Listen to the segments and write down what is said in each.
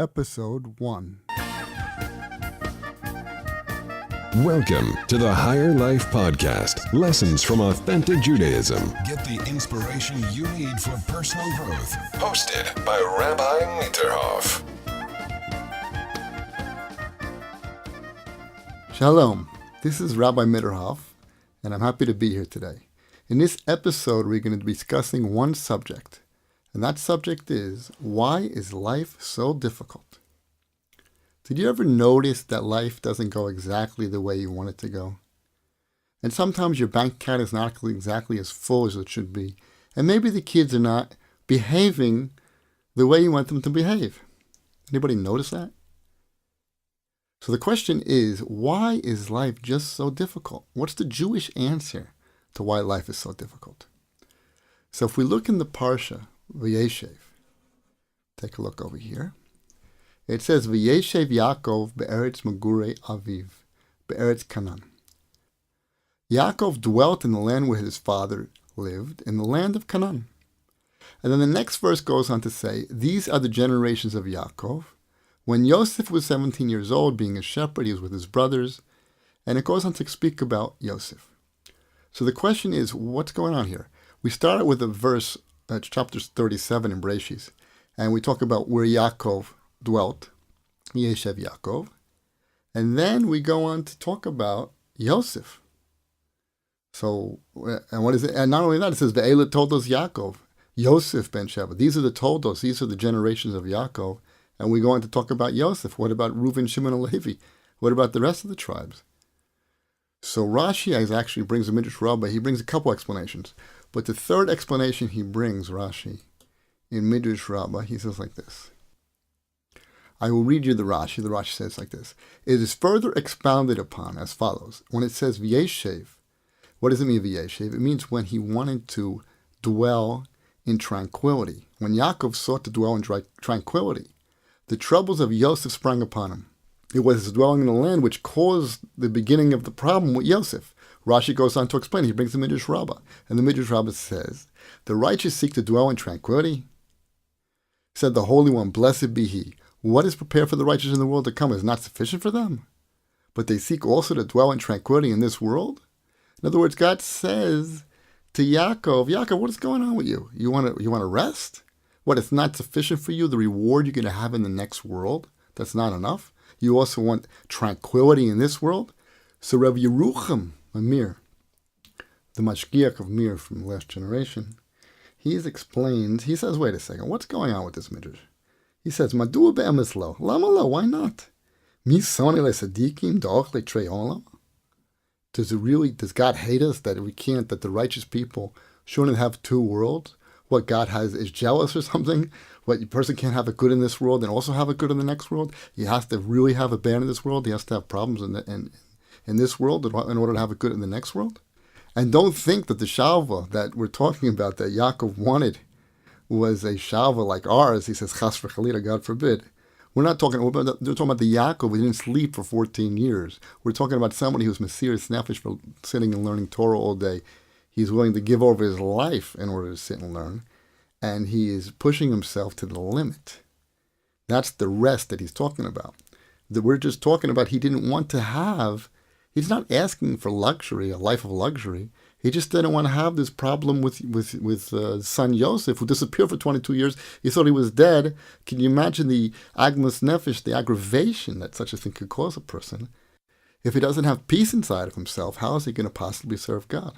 Episode 1. Welcome to the Higher Life Podcast. Lessons from authentic Judaism. Get the inspiration you need for personal growth. Hosted by Rabbi Mitterhoff. Shalom. This is Rabbi Mitterhoff, and I'm happy to be here today. In this episode, we're going to be discussing one subject, and that subject is, why is life so difficult? Did you ever notice that life doesn't go exactly the way you want it to go? And sometimes your bank account is not exactly as full as it should be, and maybe the kids are not behaving the way you want them to behave. Anybody notice that? So the question is, why is life just so difficult? What's the Jewish answer to why life is so difficult? So if we look in the Parsha, V'yeshev, take a look over here. It says, V'yeshev Yaakov be'eretz Megurei Aviv, be'eretz Canaan. Yaakov dwelt in the land where his father lived, in the land of Canaan. And then the next verse goes on to say, these are the generations of Yaakov. When Yosef was 17 years old, being a shepherd, he was with his brothers. And it goes on to speak about Yosef. So the question is, what's going on here? We started with a verse, chapter 37 in Bereshis, and we talk about where Yaakov dwelt, Yeshiva Yaakov, and then we go on to talk about Yosef. So, and what is it? And not only that, it says, Ve'ela toldos Yaakov, Yosef ben Sheva. These are the toldos, these are the generations of Yaakov, and we go on to talk about Yosef. What about Reuven, Shimon, and Levi? What about the rest of the tribes? So Rashi actually brings a Midrash Rabbah. He brings a couple explanations. But the third explanation he brings, Rashi, in Midrash Rabbah, he says like this. I will read you the Rashi. The Rashi says like this. It is further expounded upon as follows. When it says V'yeshev, what does it mean V'yeshev? It means when he wanted to dwell in tranquility. When Yaakov sought to dwell in tranquility, the troubles of Yosef sprang upon him. It was his dwelling in the land which caused the beginning of the problem with Yosef. Rashi goes on to explain. He brings the Midrash Rabbah. And the Midrash Rabbah says, the righteous seek to dwell in tranquility. Said the Holy One, blessed be He. What is prepared for the righteous in the world to come is not sufficient for them. But they seek also to dwell in tranquility in this world. In other words, God says to Yaakov, what is going on with you? You want to rest? What, it's not sufficient for you, the reward you're going to have in the next world? That's not enough? You also want tranquility in this world? So Rav Yerucham Amir, the Mashgiach of Mir from the last generation, he says, wait a second, what's going on with this midrash? He says, Madua be'emes lo, lama lo, why not? Mi soni le sadikim da'och le trei olam? Does God hate us that the righteous people shouldn't have two worlds? What, God is jealous or something? What, a person can't have it good in this world and also have it good in the next world? He has to really have it bad in this world? He has to have problems in this world in order to have it good in the next world? And don't think that the shalva that we're talking about that Yaakov wanted was a shalva like ours. He says, chas v'chalila, God forbid. We're talking about the Yaakov who didn't sleep for 14 years. We're talking about somebody who's Mesiras Nefesh for sitting and learning Torah all day. He's willing to give over his life in order to sit and learn. And he is pushing himself to the limit. That's the rest that he's talking about. That we're just talking about he didn't want to have. He's not asking for luxury, a life of luxury. He just didn't want to have this problem with son Yosef, who disappeared for 22 years. He thought he was dead. Can you imagine the agmas nefesh, the aggravation that such a thing could cause a person? If he doesn't have peace inside of himself, how is he going to possibly serve God?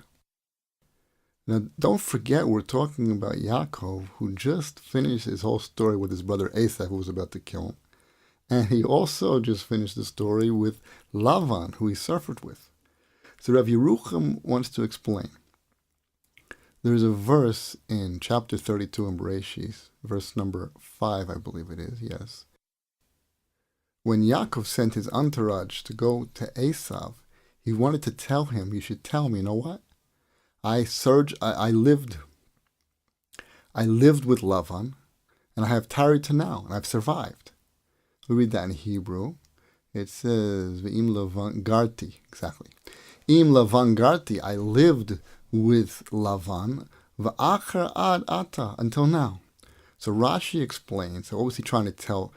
Now, don't forget we're talking about Yaakov, who just finished his whole story with his brother Esau, who was about to kill him. And he also just finished the story with Lavan, who he suffered with. So Rav Yerucham wants to explain. There's a verse in chapter 32 in Bereshis, verse number 5, I believe it is, yes. When Yaakov sent his entourage to go to Esau, he wanted to tell him, you should tell me, you know what? I lived with Lavan, and I have tarried to now, and I've survived. We read that in Hebrew. It says, V'im Lavan Garti, exactly. Im Lavan Garti, I lived with Lavan, v'achar ad ata, until now. So Rashi explains, so what was he trying to tell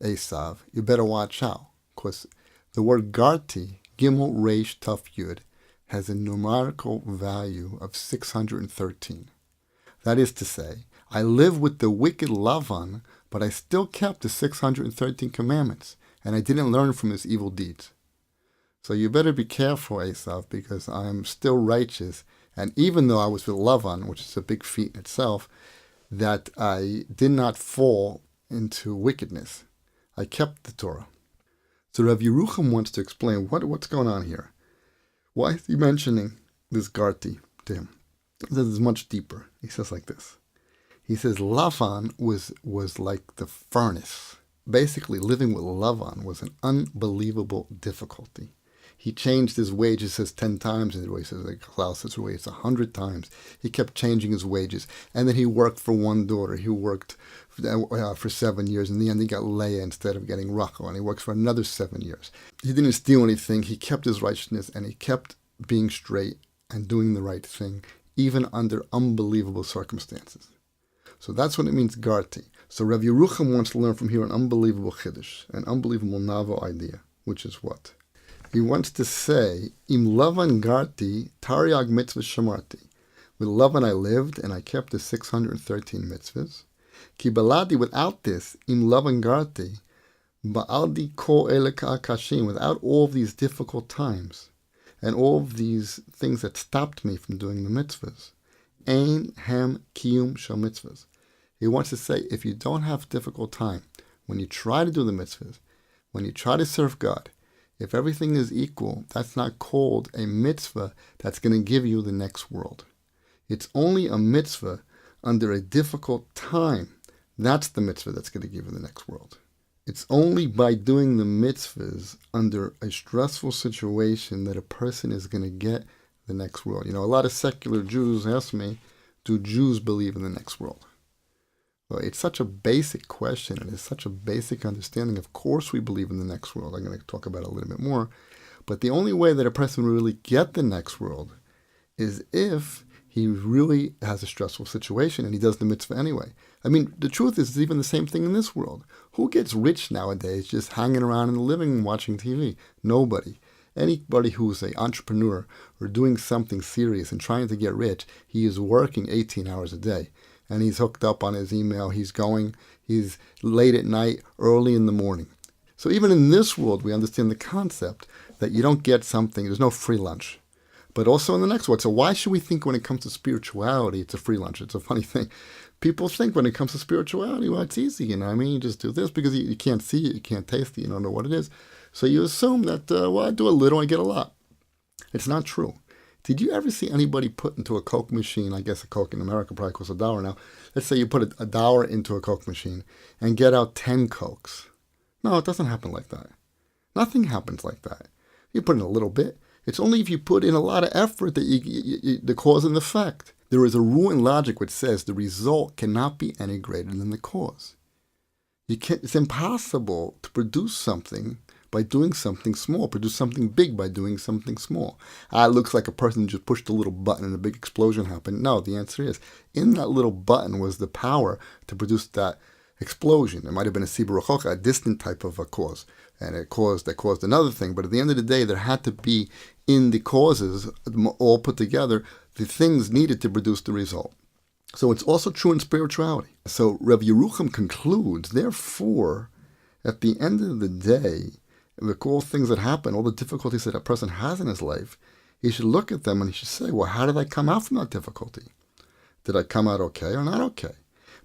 Esav, you better watch out, because the word Garti, Gimel Reish Tuf Yud, has a numerical value of 613. That is to say, I live with the wicked Lavan, but I still kept the 613 commandments, and I didn't learn from his evil deeds. So you better be careful, Esav, because I am still righteous, and even though I was with Lavan, which is a big feat in itself, that I did not fall into wickedness. I kept the Torah. So Rav Yerucham wants to explain what's going on here. Why is he mentioning this Garti to him? He says it's much deeper. He says like this. He says Lavan was like the furnace. Basically, living with Lavan was an unbelievable difficulty. He changed his wages, says 10 times, and he says, like Klaus says, it's 100 times. He kept changing his wages. And then he worked for one daughter. He worked for 7 years. In the end, he got Leah instead of getting Rachel, and he works for another 7 years. He didn't steal anything. He kept his righteousness, and he kept being straight and doing the right thing, even under unbelievable circumstances. So that's what it means, Garti. So Rav Yerucham wants to learn from here an unbelievable chiddush, an unbelievable novel idea, which is what? He wants to say, Im Lavan Garti, Tariag mitzvah shamarti. With Lavan I lived, and I kept the 613 mitzvahs. Ki baladi, without this, Im Lavan Garti, ba'aldi kol eleka akashim, without all of these difficult times, and all of these things that stopped me from doing the mitzvahs. Ein hem kiyum shel mitzvahs. He wants to say, if you don't have difficult time, when you try to do the mitzvahs, when you try to serve God, if everything is equal, that's not called a mitzvah that's going to give you the next world. It's only a mitzvah under a difficult time. That's the mitzvah that's going to give you the next world. It's only by doing the mitzvahs under a stressful situation that a person is going to get the next world. You know, a lot of secular Jews ask me, do Jews believe in the next world? Well, it's such a basic question, and it's such a basic understanding. Of course we believe in the next world. I'm going to talk about it a little bit more. But the only way that a person will really get the next world is if he really has a stressful situation and he does the mitzvah anyway. I mean, the truth is, it's even the same thing in this world. Who gets rich nowadays just hanging around in the living room watching TV? Nobody. Anybody who's an entrepreneur or doing something serious and trying to get rich, he is working 18 hours a day. And he's hooked up on his email. He's late at night, early in the morning. So even in this world, we understand the concept that you don't get something, there's no free lunch. But also in the next world. So why should we think when it comes to spirituality, it's a free lunch? It's a funny thing. People think when it comes to spirituality, well, it's easy, you know what I mean? You just do this because you can't see it, you can't taste it, you don't know what it is. So you assume that, I do a little, I get a lot. It's not true. Did you ever see anybody put into a Coke machine? I guess a Coke in America probably costs $1 now. Let's say you put $1 into a Coke machine and get out 10 Cokes. No, it doesn't happen like that. Nothing happens like that. You put in a little bit. It's only if you put in a lot of effort that the cause and effect. There is a rule in logic which says the result cannot be any greater than the cause. It's impossible to produce something by doing something small, produce something big by doing something small. It looks like a person just pushed a little button and a big explosion happened. No, the answer is, in that little button was the power to produce that explosion. It might have been a Sibur Rochocha, a distant type of a cause, and that caused another thing. But at the end of the day, there had to be, in the causes, all put together, the things needed to produce the result. So it's also true in spirituality. So Rav Yerucham concludes, therefore, at the end of the day, the cool things that happen, all the difficulties that a person has in his life, he should look at them and he should say, well, how did I come out from that difficulty? Did I come out okay or not okay?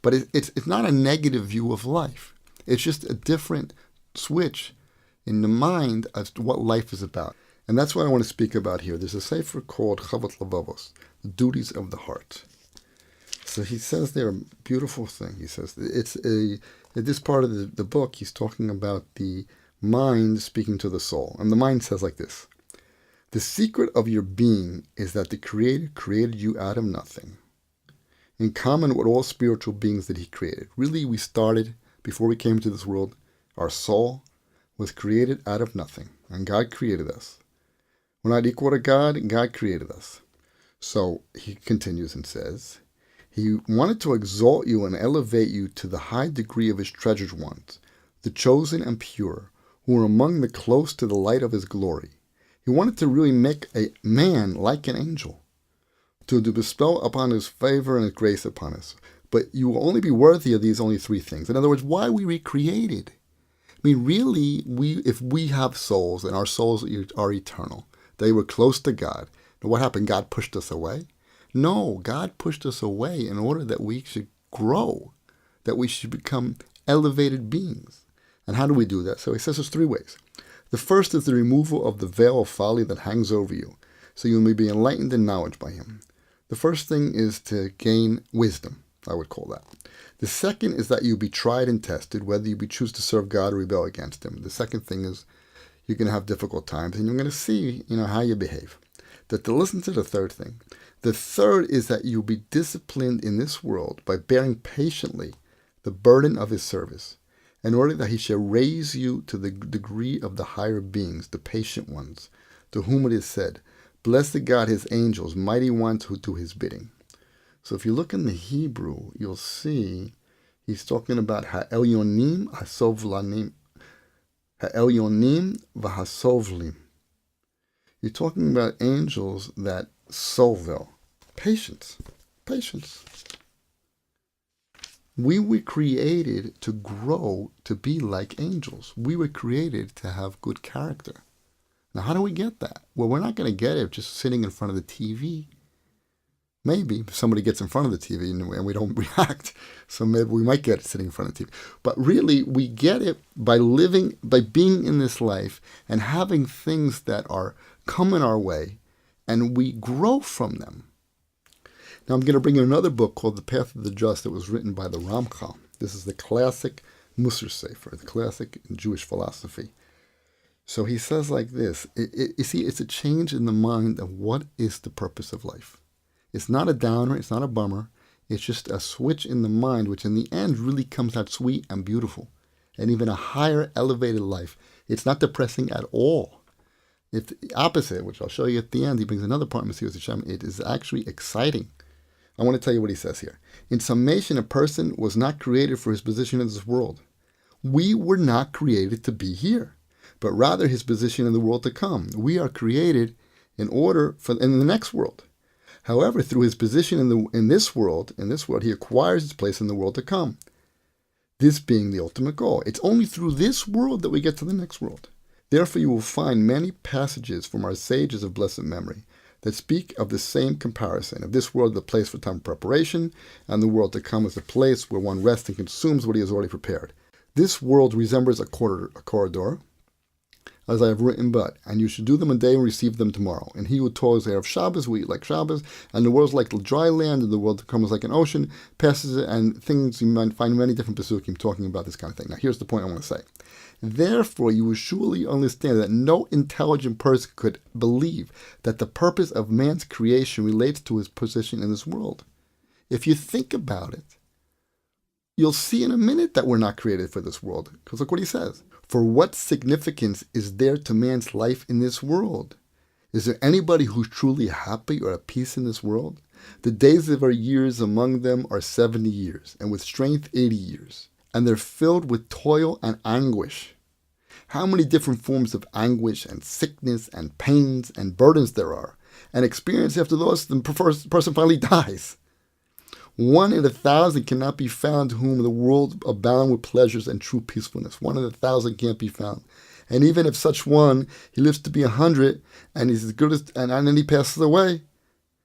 But it's not a negative view of life. It's just a different switch in the mind as to what life is about. And that's what I want to speak about here. There's a sefer called Chavot Levavos, The Duties of the Heart. So he says there a beautiful thing. He says in this part of the book, he's talking about the mind speaking to the soul. And the mind says like this: the secret of your being is that the Creator created you out of nothing. In common with all spiritual beings that He created. Really, we started, before we came to this world, our soul was created out of nothing. And God created us. We're not equal to God, and God created us. So he continues and says, He wanted to exalt you and elevate you to the high degree of His treasured ones, the chosen and pure, who were among the close to the light of his glory. He wanted to really make a man like an angel, to bestow upon his favor and his grace upon us. But you will only be worthy of these only three things. In other words, why are we recreated? I mean, really, if we have souls, and our souls are eternal, they were close to God. And what happened? God pushed us away? No, God pushed us away in order that we should grow, that we should become elevated beings. And how do we do that? So he says there's three ways. The first is the removal of the veil of folly that hangs over you, so you may be enlightened in knowledge by him. The first thing is to gain wisdom, I would call that. The second is that you be tried and tested, whether you be choose to serve God or rebel against him. The second thing is you're going to have difficult times, and you're going to see, how you behave. To listen to the third thing. The third is that you be disciplined in this world by bearing patiently the burden of his service, in order that he shall raise you to the degree of the higher beings, the patient ones, to whom it is said, bless the God, his angels, mighty ones who do his bidding. So if you look in the Hebrew, you'll see he's talking about ha'elyonim hasovlanim, ha'elyonim v'hasovlim. You're talking about angels that sovel, patience. We were created to grow to be like angels. We were created to have good character. Now, how do we get that? Well, we're not going to get it just sitting in front of the TV. Maybe somebody gets in front of the TV and we don't react, so maybe we might get it sitting in front of the TV. But really, we get it by being in this life and having things that are coming our way, and we grow from them. Now, I'm going to bring you another book called The Path of the Just that was written by the Ramchal. This is the classic Musar Sefer, the classic Jewish philosophy. So he says like this, you see, it's a change in the mind of what is the purpose of life. It's not a downer, it's not a bummer, it's just a switch in the mind, which in the end really comes out sweet and beautiful, and even a higher elevated life. It's not depressing at all. It's the opposite, which I'll show you at the end. He brings another part in Mesilas Yesharim. It is actually exciting. I want to tell you what he says here. In summation, a person was not created for his position in this world. We were not created to be here, but rather his position in the world to come. We are created in the next world. However, through his position in this world, he acquires his place in the world to come. This being the ultimate goal. It's only through this world that we get to the next world. Therefore, you will find many passages from our sages of blessed memory that speak of the same comparison, of this world the place for time preparation, and the world to come as a place where one rests and consumes what he has already prepared. This world resembles a corridor, as I have written, and you should do them a day and receive them tomorrow. And he who toils there of Shabbos will eat like Shabbos, and the world is like the dry land, and the world to come is like an ocean, passes it, and things you might find many different pasukim talking about this kind of thing. Now here's the point I want to say. Therefore, you will surely understand that no intelligent person could believe that the purpose of man's creation relates to his position in this world. If you think about it, you'll see in a minute that we're not created for this world. Because look what he says. For what significance is there to man's life in this world? Is there anybody who's truly happy or at peace in this world? The days of our years among them are 70 years, and with strength 80 years. And they're filled with toil and anguish. How many different forms of anguish and sickness and pains and burdens there are, and experience after those, the person finally dies. 1 in 1,000 cannot be found whom the world abound with pleasures and true peacefulness. 1 in 1,000 can't be found. And even if such one, he lives to be 100, and he's as good as, and then he passes away,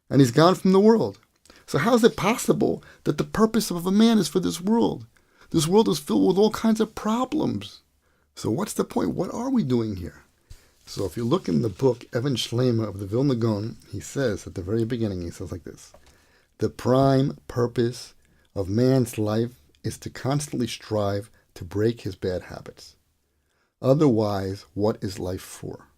and he's gone from the world. So how is it possible that the purpose of a man is for this world? This world is filled with all kinds of problems. So what's the point? What are we doing here? So if you look in the book, Evan Shlema of the Vilna Gaon, he says at the very beginning, he says like this, the prime purpose of man's life is to constantly strive to break his bad habits. Otherwise, what is life for?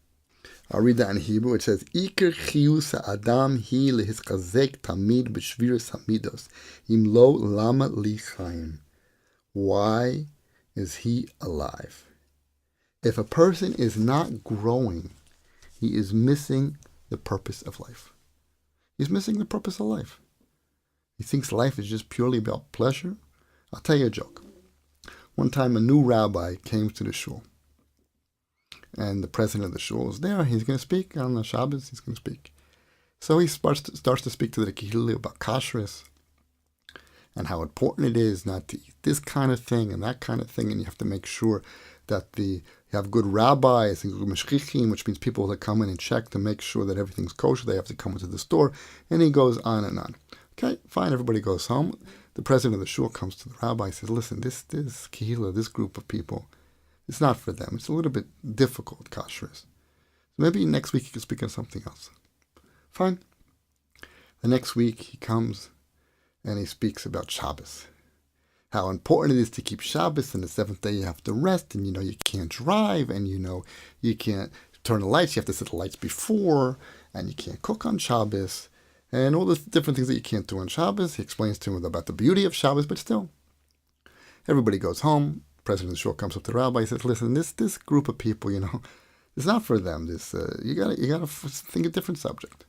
I'll read that in Hebrew. It says, Iker chiyus ha'adam hi lehiskazek tamid b'shviras hamidos, im lo lama li chaim. Why is he alive? If a person is not growing, he is missing the purpose of life. He's missing the purpose of life. He thinks life is just purely about pleasure. I'll tell you a joke. One time a new rabbi came to the shul. And the president of the shul is there. He's going to speak on the Shabbos. He's going to speak. So he starts to speak to the kehillah about kashrus and how important it is not to eat this kind of thing and that kind of thing. And you have to make sure that you have good rabbis and good meshchichim, which means people that come in and check to make sure that everything's kosher. They have to come into the store. And he goes on and on. Okay, fine. Everybody goes home. The president of the shul comes to the rabbi and says, listen, this kehillah, this group of people, it's not for them. It's a little bit difficult, kashrus. So maybe next week he can speak on something else. Fine. The next week he comes and he speaks about Shabbos. How important it is to keep Shabbos, and the seventh day you have to rest, and you can't drive, and you can't turn the lights, you have to set the lights before, and you can't cook on Shabbos, and all the different things that you can't do on Shabbos. He explains to him about the beauty of Shabbos, but still. Everybody goes home. President Shul comes up to the rabbi and says, listen, this group of people, it's not for them. You gotta think a different subject.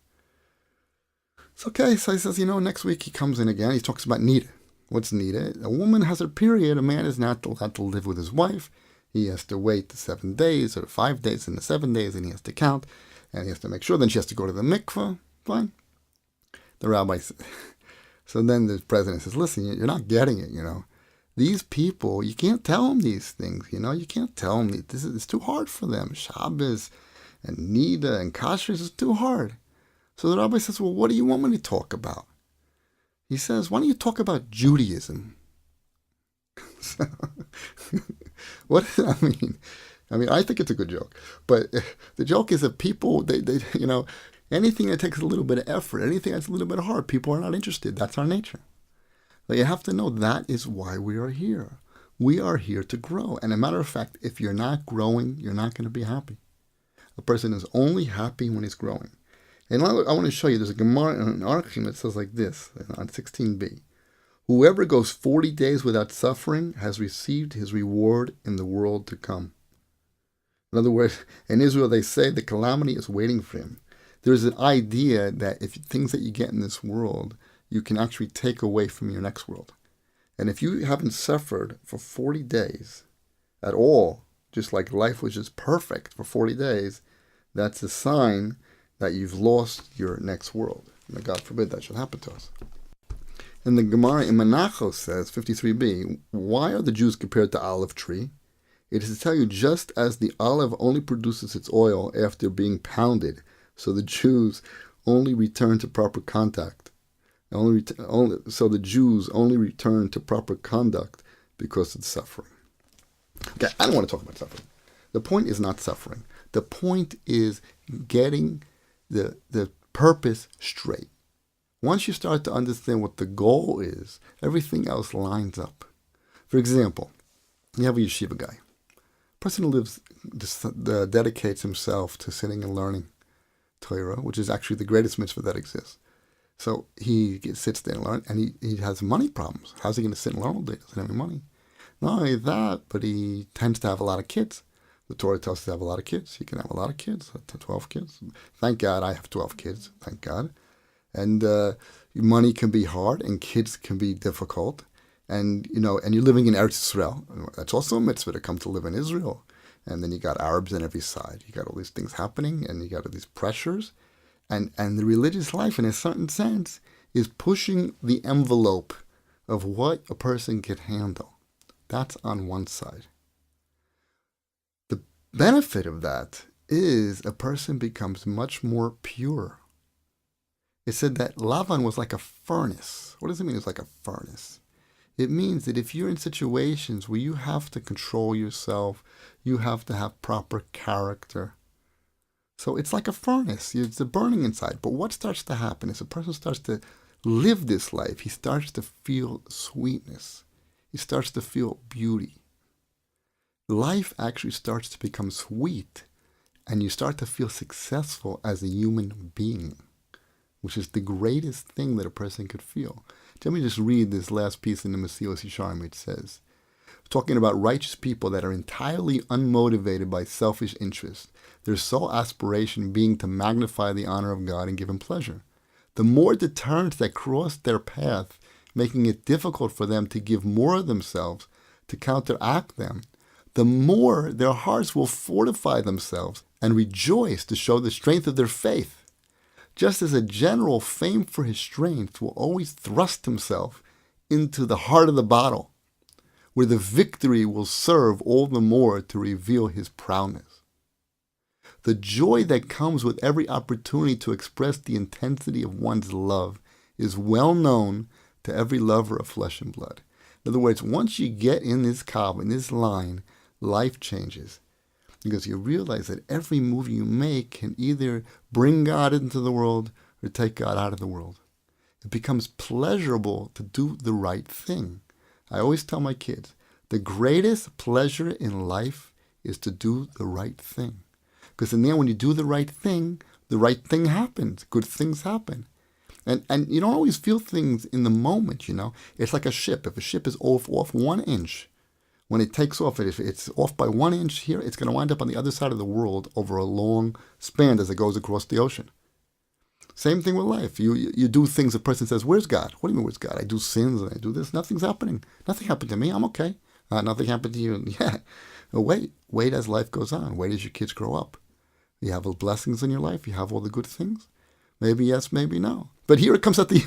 It's okay. So he says, next week he comes in again. He talks about nida. What's nida? A woman has her period. A man is not allowed to live with his wife. He has to wait the 7 days or 5 days and the 7 days, and he has to count, and he has to make sure. Then she has to go to the mikveh. Fine. The rabbi says, so then the president says, listen, you're not getting it, These people, you can't tell them these things, You can't tell them it's too hard for them. Shabbos and nida and kashrus is too hard. So the rabbi says, well, what do you want me to talk about? He says, why don't you talk about Judaism? What does that mean? I think it's a good joke. But the joke is that people, they anything that takes a little bit of effort, anything that's a little bit hard, people are not interested. That's our nature. But you have to know that is why we are here. We are here to grow. And as a matter of fact, if you're not growing, you're not going to be happy. A person is only happy when he's growing. And I want to show you, there's a Gemara in Archim that says like this, on 16b. Whoever goes 40 days without suffering has received his reward in the world to come. In other words, in Israel they say the calamity is waiting for him. There's an idea that if things that you get in this world, you can actually take away from your next world. And if you haven't suffered for 40 days at all, just like life was just perfect for 40 days, that's a sign that you've lost your next world. And God forbid that should happen to us. And the Gemara in Menachos says, 53b, why are the Jews compared to olive tree? It is to tell you, just as the olive only produces its oil after being pounded, so the Jews only return to proper contact. So the Jews only return to proper conduct because of suffering. Okay, I don't want to talk about suffering. The point is not suffering. The point is getting the purpose straight. Once you start to understand what the goal is, everything else lines up. For example, you have a yeshiva guy. A person who dedicates himself to sitting and learning Torah, which is actually the greatest mitzvah that exists. So he sits there and learns, and he has money problems. How's he going to sit and learn all day? He doesn't have any money. Not only that, but he tends to have a lot of kids. The Torah tells us to have a lot of kids. He can have a lot of kids, 12 kids. Thank God I have 12 kids. Thank God. And money can be hard, and kids can be difficult. And and you're living in Eretz Israel. That's also a mitzvah to come to live in Israel. And then you got Arabs on every side. You got all these things happening, and you got all these pressures. And the religious life, in a certain sense, is pushing the envelope of what a person can handle. That's on one side. The benefit of that is a person becomes much more pure. It said that Lavan was like a furnace. What does it mean it's like a furnace? It means that if you're in situations where you have to control yourself, you have to have proper character. So it's like a furnace. It's a burning inside. But what starts to happen is a person starts to live this life. He starts to feel sweetness. He starts to feel beauty. Life actually starts to become sweet, and you start to feel successful as a human being, which is the greatest thing that a person could feel. Let me just read this last piece in the Mesilas Yesharim, which says, talking about righteous people that are entirely unmotivated by selfish interest, their sole aspiration being to magnify the honor of God and give Him pleasure. The more deterrents that cross their path, making it difficult for them to give more of themselves to counteract them, the more their hearts will fortify themselves and rejoice to show the strength of their faith. Just as a general famed for his strength will always thrust himself into the heart of the battle, where the victory will serve all the more to reveal his prowess. The joy that comes with every opportunity to express the intensity of one's love is well known to every lover of flesh and blood. In other words, once you get in this cob, in this line, life changes. Because you realize that every move you make can either bring God into the world or take God out of the world. It becomes pleasurable to do the right thing. I always tell my kids, the greatest pleasure in life is to do the right thing. Because in the end, when you do the right thing happens. Good things happen. And you don't always feel things in the moment, you know. It's like a ship. If a ship is off 1 inch, when it takes off, if it's off by 1 inch here, it's going to wind up on the other side of the world over a long span as it goes across the ocean. Same thing with life. You do things, a person says, where's God? What do you mean, where's God? I do sins and I do this. Nothing's happening. Nothing happened to me. I'm okay. Nothing happened to you. Yeah. Wait as life goes on. Wait as your kids grow up. You have the blessings in your life. You have all the good things. Maybe yes, maybe no. But here it comes out the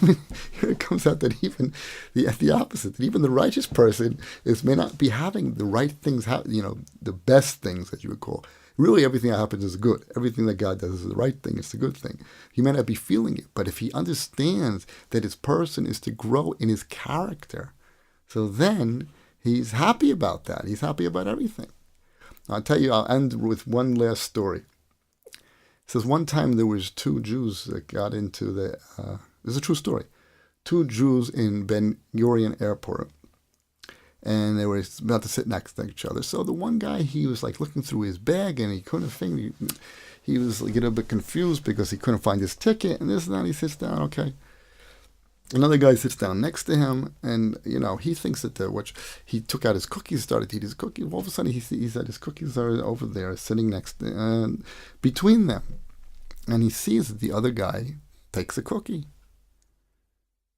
opposite. That even the righteous person may not be having the right things, the best things, as you would call. Really, everything that happens is good. Everything that God does is the right thing. It's the good thing. He may not be feeling it, but if he understands that his person is to grow in his character, so then he's happy about that. He's happy about everything. I'll end with one last story. It says one time there was 2 Jews that got into this is a true story. 2 Jews in Ben Gurion Airport, and they were about to sit next to each other. So the one guy, he was like looking through his bag, and he couldn't find. He was like, a bit confused because he couldn't find his ticket, and this and that. He sits down, okay. Another guy sits down next to him, and he thinks that he took out his cookies, started to eat his cookies. All of a sudden, he sees that his cookies are over there, sitting between them, and he sees that the other guy takes a cookie.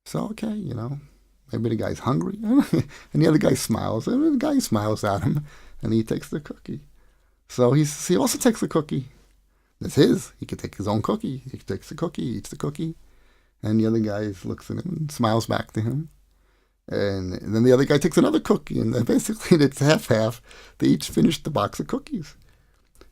So okay, maybe the guy's hungry, and the other guy smiles, and the guy smiles at him, and he takes the cookie. So he also takes the cookie. It's his. He could take his own cookie. He takes the cookie, eats the cookie. And the other guy looks at him and smiles back to him. And then the other guy takes another cookie. And then basically it's half-half. They each finish the box of cookies.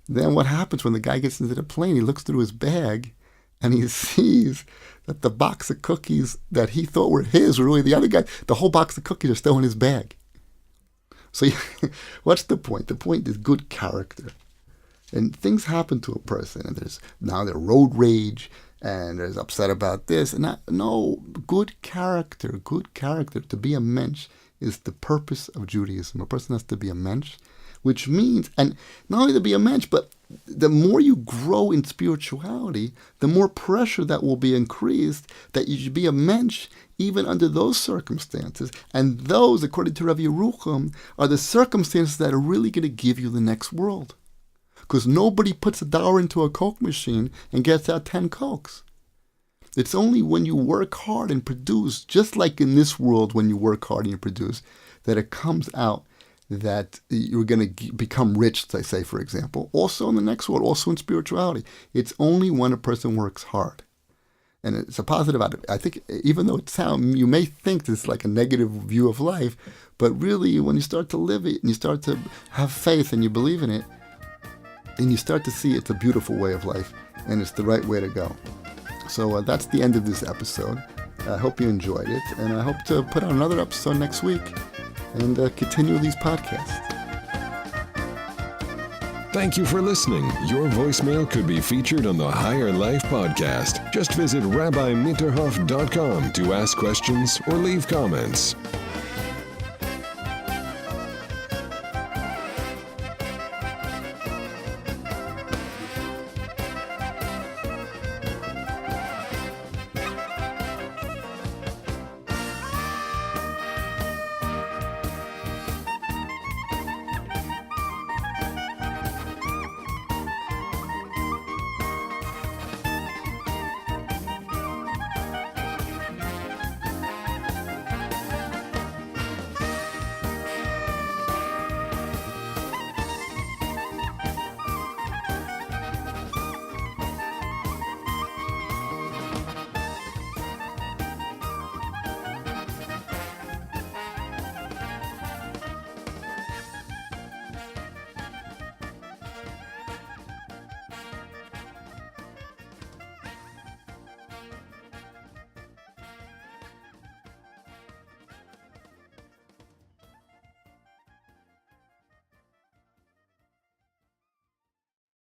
Then what happens when the guy gets into the plane, he looks through his bag and he sees that the box of cookies that he thought were his were really the other guy. The whole box of cookies are still in his bag. So what's the point? The point is good character. And things happen to a person. And there's road rage. And there's upset about this. And good character. To be a mensch is the purpose of Judaism. A person has to be a mensch, which means, and not only to be a mensch, but the more you grow in spirituality, the more pressure that will be increased that you should be a mensch even under those circumstances. And those, according to Rav Yerucham, are the circumstances that are really going to give you the next world. Because nobody puts $1 into a Coke machine and gets out 10 Cokes. It's only when you work hard and produce, just like in this world when you work hard and you produce, that it comes out that you're going to become rich, I say, for example. Also in the next world, also in spirituality. It's only when a person works hard. And it's a positive attitude. I think even though you may think this is like a negative view of life, but really when you start to live it and you start to have faith and you believe in it, and you start to see it's a beautiful way of life, and it's the right way to go. So that's the end of this episode. I hope you enjoyed it, and I hope to put out another episode next week and continue these podcasts. Thank you for listening. Your voicemail could be featured on the Higher Life podcast. Just visit rabbimitterhoff.com to ask questions or leave comments.